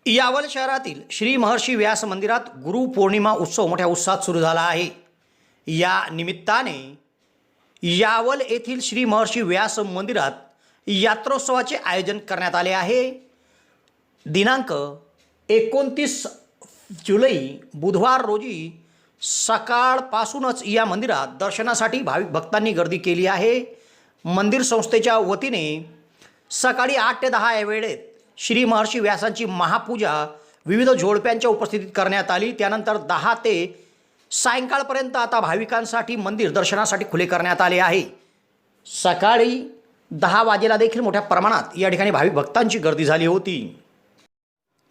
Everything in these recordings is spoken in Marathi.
यावल शहरातील श्री महर्षी व्यास मंदिरात गुरुपौर्णिमा उत्सव मोठ्या उत्साहात सुरू झाला आहे। या निमित्ताने यावल येथील श्री महर्षी व्यास मंदिरात यात्रोत्सवाचे आयोजन करण्यात आले आहे। दिनांक 29 जुलै बुधवार रोजी सकाळपासूनच या मंदिरात दर्शनासाठी भाविक भक्तांनी गर्दी केली आहे। मंदिर संस्थेच्या वतीने सकाळी 8 ते 10 या वेळेत श्री महर्षी व्यासांची महापूजा विविध जोडप्यांच्या उपस्थितीत करण्यात आली। त्यानंतर 10 ते सायंकाळपर्यंत आता भाविकांसाठी मंदिर दर्शनासाठी खुले करण्यात आले आहे। सकाळी 10 वाजेला देखील मोठ्या प्रमाणात या ठिकाणी भाविक भक्तांची गर्दी झाली होती।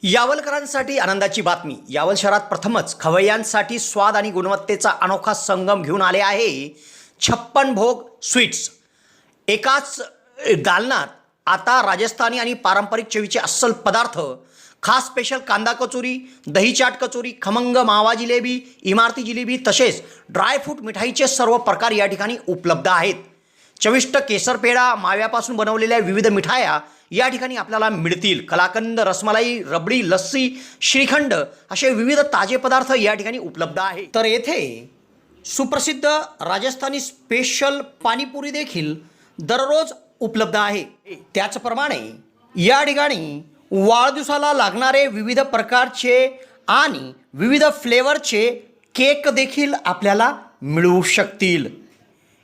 यावलकरांसाठी आनंदाची बातमी। यावल शहरात प्रथमच खवय्यांसाठी स्वाद आणि गुणवत्तेचा अनोखा संगम घेऊन आले आहे 56 भोग स्वीट्स। एकाच दालनात आता राजस्थानी आणि पारंपरिक चवीचे अस्सल पदार्थ, खास स्पेशल कांदा कचोरी, दही चाट कचोरी, खमंग मावा जिलेबी, इमारती जिलेबी तसेच ड्रायफ्रूट मिठाईचे सर्व प्रकार या ठिकाणी उपलब्ध आहेत। चविष्ट केसर पेढा, माव्यापासून बनवलेल्या विविध मिठाया या ठिकाणी आपल्याला मिळतील। कलाकंद, रसमलाई, रबडी, लस्सी, श्रीखंड असे विविध ताजे पदार्थ या ठिकाणी उपलब्ध आहेत। तर येथे सुप्रसिद्ध राजस्थानी स्पेशल पाणीपुरी देखील दररोज उपलब्ध आहे। त्याचप्रमाणे या ठिकाणी वाढदिवसाला लागणारे विविध प्रकारचे आणि विविध फ्लेवरचे केक देखील आपल्याला मिळू शकतील।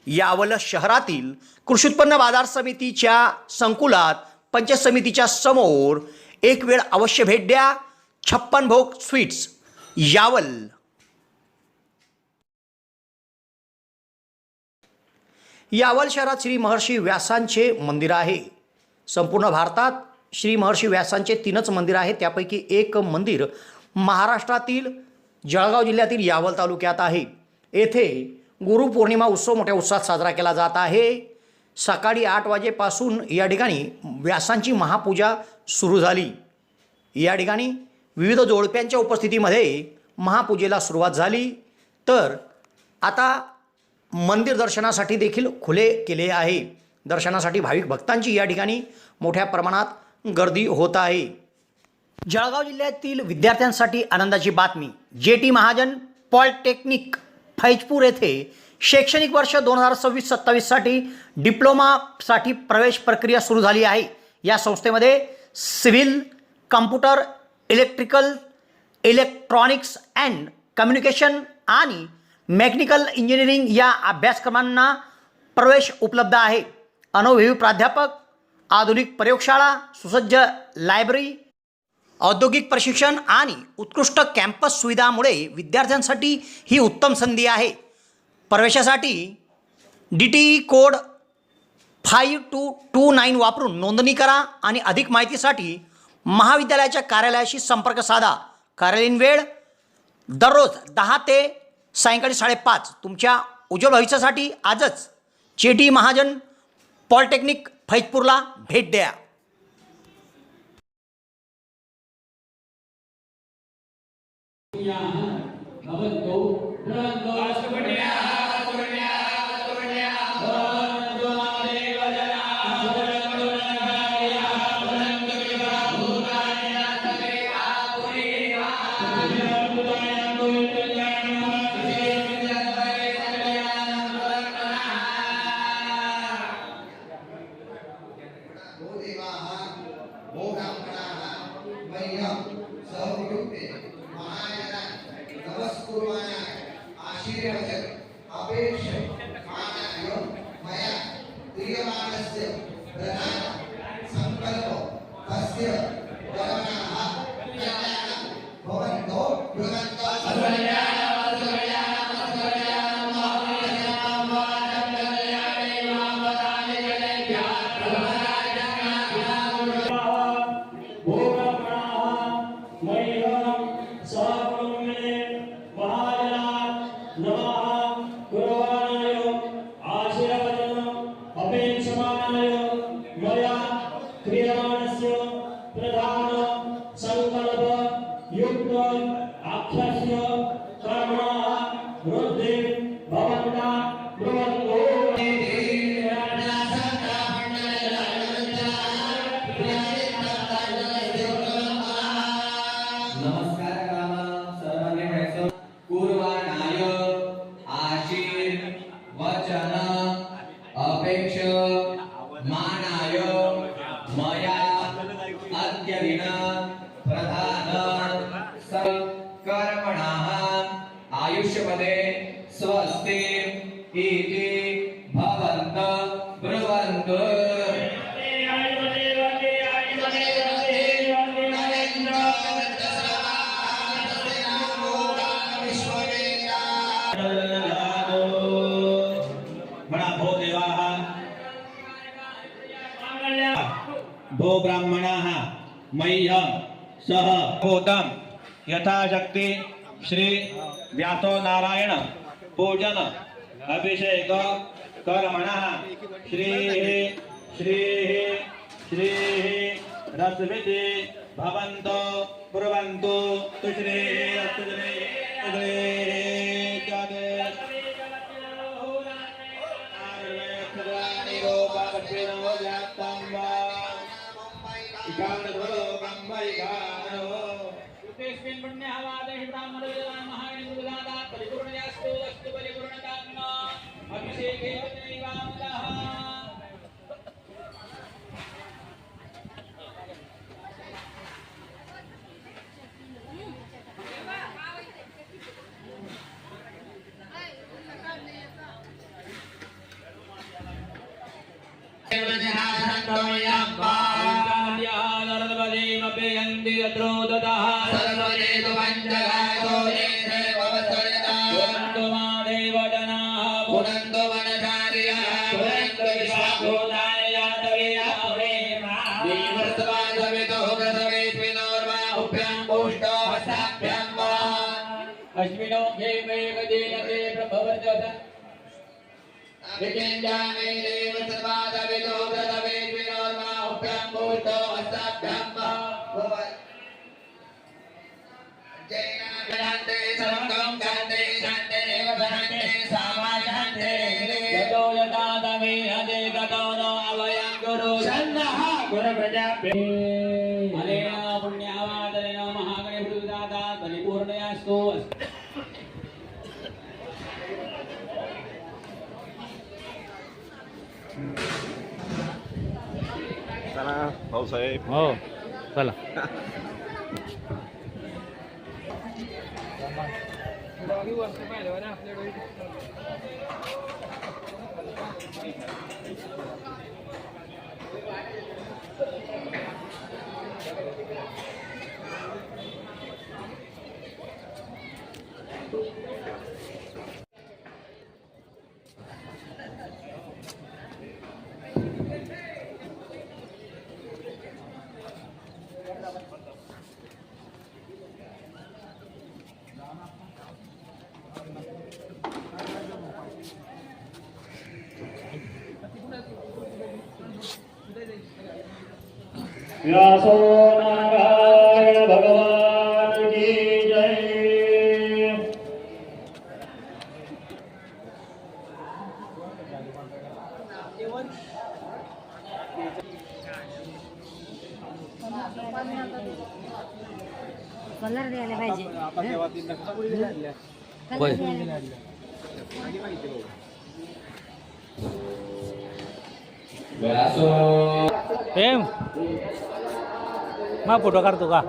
यावल शहरातील कृषी उत्पन्न बाजार समितीच्या संकुलात पंचायत समितीच्या समोर एक वेळ अवश्य भेट द्या। 56 भोग स्वीट्स, यावल। यावल शहरात श्री महर्षी व्यासांचे मंदिर आहे। संपूर्ण भारतात श्री महर्षी व्यासांचे 3च मंदिर आहेत। त्यापैकी एक मंदिर महाराष्ट्रातील जळगाव जिल्ह्यातील यावल तालुक्यात आहे। येथे गुरुपौर्णिमा उत्सव मोठ्या उत्साहात साजरा केला जात आहे। सकाळी 8 वाजेपासून या ठिकाणी व्यासांची महापूजा सुरू झाली। या ठिकाणी विविध जोडप्यांच्या उपस्थितीमध्ये महापूजेला सुरुवात झाली। तर आता मंदिर दर्शनासाठी देखील खुले केले आहे। दर्शनासाठी भाविक भक्तांची या ठिकाणी मोठ्या प्रमाणात गर्दी होत आहे। जळगाव जिल्ह्यातील विद्यार्थ्यांसाठी आनंदाची बातमी। JT महाजन पॉलिटेक्निक फैजपूर येथे शैक्षणिक वर्ष 2026-27 साठी डिप्लोमासाठी प्रवेश प्रक्रिया सुरू झाली आहे। या संस्थेमध्ये civil, computer, electrical, electronics and communication आणि मेकॅनिकल इंजिनिअरिंग या अभ्यासक्रमांना प्रवेश उपलब्ध आहे। अनुभवी प्राध्यापक, आधुनिक प्रयोगशाळा, सुसज्ज लायब्ररी, औद्योगिक प्रशिक्षण आणि उत्कृष्ट कॅम्पस सुविधांमुळे विद्यार्थ्यांसाठी ही उत्तम संधी आहे। प्रवेशासाठी DTE कोड 5229 वापरून नोंदणी करा आणि अधिक माहितीसाठी महाविद्यालयाच्या कार्यालयाशी संपर्क साधा। कार्यालयीन वेळ दररोज 10 ते सायंकाळी 5:30। तुमच्या उज्ज्वल भविष्यासाठी आजच JT महाजन पॉलिटेक्निक फैजपूरला भेट द्या। कर्मणः आयुष्यपदे स्वस्ति इति भवन्तु ब्रुवन्तु। भो ब्राह्मणाः मह्यं सह भूतं यथाशक्ति श्री व्यासो नारायण पूजन अभिषेक कर्मणः श्री श्री श्री रसविधि भवन्तो ब्रुवन्तु तुश्री अश्विनो घेमे गजेयते प्रभवर्जत विकेन्द्रामे देव सर्वादविदो व्रतवे विनोर्मा उभ्यां भूतो हस्ताभ्यां भवत् जैना विधान्ते सर्वं कान्ते शान्ते एव भरन्ते सामायान्ते यतो यथा तवे हदे गतो नो अवयं गुरु शन्नः गुरुप्रजाभ्यो अनेन पुण्यावादनेन महागणेशदाता परिपूर्णयास्तु। चला भाऊसाहेब. हो चला. व्यासो नारायण भगवान की जय. कलर द्यायला पाहिजे. होय. प्रेम मग फोटो काढतो का?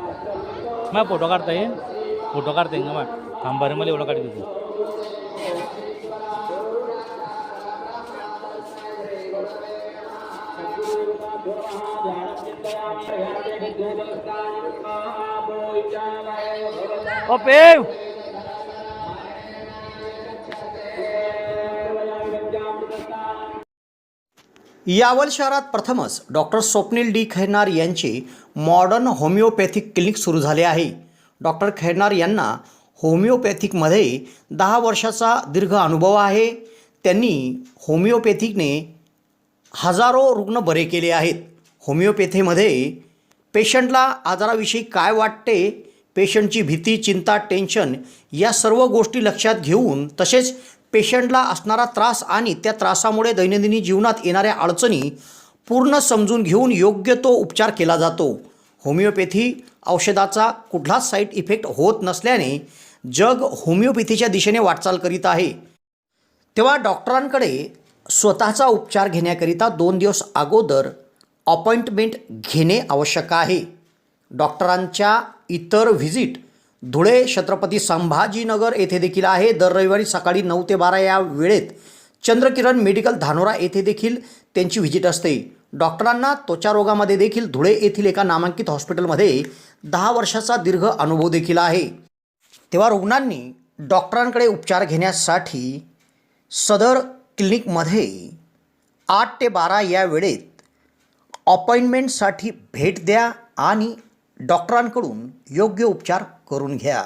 मग फोटो काढता येईल? फोटो काढता येईल का मग? थांब बरं मला एवढं काढतो तू. ओ प्रेम यावल शहरात प्रथमच डॉक्टर स्वप्नील डी खैरनार यांचे मॉडर्न होमिओपॅथिक क्लिनिक सुरू झाले आहे. डॉक्टर खैरनार यांना होमिओपॅथिकमध्ये 10 वर्षाचा दीर्घ अनुभव आहे. त्यांनी होमिओपॅथिकने हजारो रुग्ण बरे केले आहेत. होमिओपॅथीमध्ये पेशंटला आजाराविषयी काय वाटते, पेशंटची भीती, चिंता, टेन्शन या सर्व गोष्टी लक्षात घेऊन तसेच पेशंटला असणारा त्रास आणि त्या त्रासामुळे दैनंदिन जीवनात येणाऱ्या अडचणी पूर्ण समजून घेऊन योग्य तो उपचार केला जातो. होमिओपॅथी औषधाचा कुठलाच साईड इफेक्ट होत नसल्याने जग होमिओपॅथीच्या दिशेने वाटचाल करीत आहे. तेव्हा डॉक्टरांकडे स्वतःचा उपचार घेण्याकरिता 2 दिवस अगोदर अपॉइंटमेंट घेणे आवश्यक आहे. डॉक्टरांच्या इतर व्हिजिट धुळे, छत्रपती संभाजीनगर येथे देखील आहे. दर रविवारी सकाळी 9 ते 12 या वेळेत चंद्रकिरण मेडिकल धानोरा येथे देखील त्यांची व्हिजिट असते. डॉक्टरांना त्वचा रोगामध्ये देखील धुळे येथील एका नामांकित हॉस्पिटलमध्ये 10 वर्षाचा दीर्घ अनुभव देखील आहे. तेव्हा रुग्णांनी डॉक्टरांकडे उपचार घेण्यासाठी सदर क्लिनिकमध्ये 8 ते 12 या वेळेत अपॉइंटमेंटसाठी भेट द्या आणि डॉक्टरांकडून योग्य उपचार करून घ्या.